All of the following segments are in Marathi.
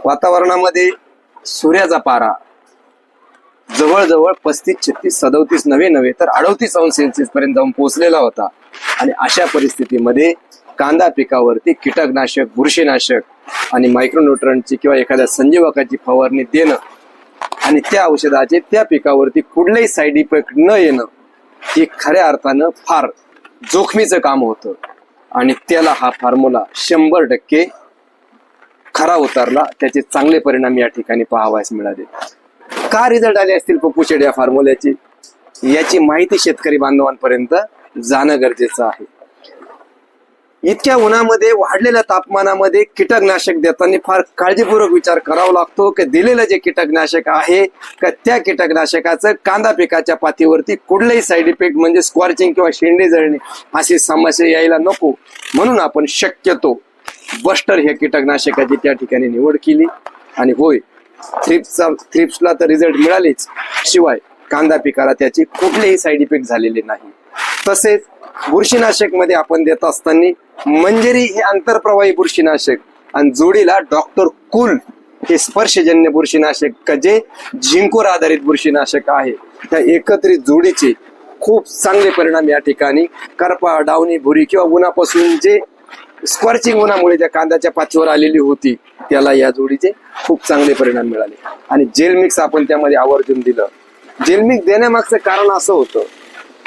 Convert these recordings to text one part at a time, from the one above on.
वातावरणामध्ये सूर्याचा पारा जवळजवळ 35-36-37 नव्हे तर 38 अंश सेल्सिअस पर्यंत जाऊन पोहोचलेला होता। आणि अशा परिस्थितीमध्ये कांदा पिकावरती कीटकनाशक, बुरशीनाशक आणि मायक्रोन्यूट्रंटची किंवा एखाद्या संजीवकाची फवारणी देणं आणि त्या औषधाचे त्या पिकावरती कुठलेही साईड इफेक्ट न येणं हे खऱ्या अर्थानं फार जोखमीचं काम होतं। आणि त्याला हा फॉर्म्युला 100% खरा उतरला, त्याचे चांगले परिणाम या ठिकाणी पाहावयास मिळाले। का रिझल्ट आले असतील पप्पू शेट या फॉर्म्युल्याची, याची माहिती शेतकरी बांधवांपर्यंत जाणं गरजेचं आहे। इतक्या उन्हामध्ये, वाढलेल्या तापमानामध्ये कीटकनाशक देताना फार काळजीपूर्वक विचार करावा लागतो की दिलेलं जे कीटकनाशक आहे का त्या कीटकनाशकाचं कांदा पिकाच्या पातीवरती कुठलेही साईड इफेक्ट म्हणजे स्कॉर्चिंग किंवा शेंडे जळणे अशी समस्या यायला नको, म्हणून आपण शक्यतो बस्टर हे कीटकनाशकाची त्या ठिकाणी निवड केली। आणि होय, थ्रिप्सला तर रिझल्ट मिळालेच, शिवाय कांदा पिकाला त्याची कुठलेही साईड इफेक्ट झालेले नाही। तसेच बुरशीनाशक मध्ये आपण देत असताना मंजरी हे आंतरप्रवाही बुरशीनाशक आणि जोडीला डॉक्टर कुल हे स्पर्शजन्य बुरशीनाशक जे झिंकोर आधारित बुरशीनाशक आहे, त्या एकत्रित जोडीचे खूप चांगले परिणाम या ठिकाणी करपा, डावणी, भुरी किंवा उन्हापासून जे स्कॉर्चिंग उन्हामुळे त्या कांद्याच्या पातीवर आलेली होती त्याला या जोडीचे खूप चांगले परिणाम मिळाले। आणि जेल मिक्स आपण त्यामध्ये आवर्जून दिलं। जेल मिक्स देण्यामागचं कारण असं होतं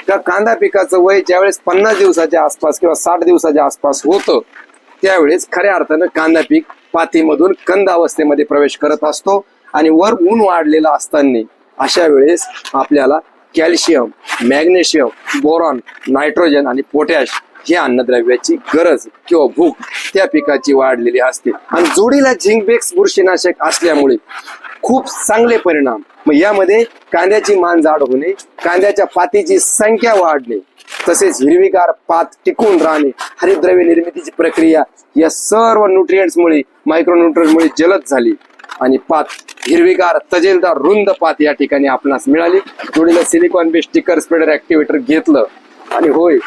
का कांदा पिकाचं वय ज्यावेळेस 50 दिवसाच्या आसपास किंवा 60 दिवसाच्या आसपास होतं त्यावेळेस खऱ्या अर्थानं कांदा पीक पातीमधून कंद अवस्थेमध्ये प्रवेश करत असतो आणि वर ऊन वाढलेला असताना अशा वेळेस आपल्याला कॅल्शियम, मॅग्नेशियम, बोरॉन, नायट्रोजन आणि पोटॅश या अन्नद्रव्याची गरज किंवा भूक त्या पिकाची वाढलेली असते। आणि जोडीला झिंकबेक्स बुरशीनाशक असल्यामुळे खूप चांगले परिणाम, मग यामध्ये कांद्याची मान जाड होणे, कांद्याच्या पातीची संख्या वाढणे, तसेच हिरवीगार पात टिकून राहणे, हरितद्रव्य निर्मितीची प्रक्रिया या सर्व न्यूट्रिएंट्समुळे, मायक्रोन्यूट्रिएंट्समुळे जलद झाली आणि पात हिरवीगार, तजेलदार, रुंद पात या ठिकाणी आपणास मिळाली। जोडीला सिलिकॉन बेस्ड स्टिकर स्प्रेडर ऍक्टिव्हेटर घेतलं आणि होय,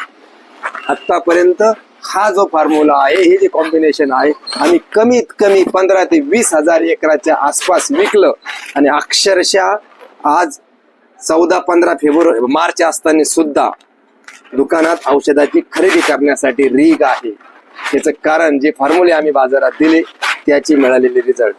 आतापर्यंत हा जो फॉर्म्युला आहे, हे जे कॉम्बिनेशन आहे, आम्ही कमीत कमी 15 ते 20 हजार एकराच्या आसपास विकलं। आणि अक्षरशः आज 14-15 फेब्रुवारी मार्च असताना सुद्धा दुकानात औषधाची खरेदी करण्यासाठी रीग आहे। याचं कारण जे फॉर्म्युले आम्ही बाजारात दिले त्याची मिळालेले रिझल्ट।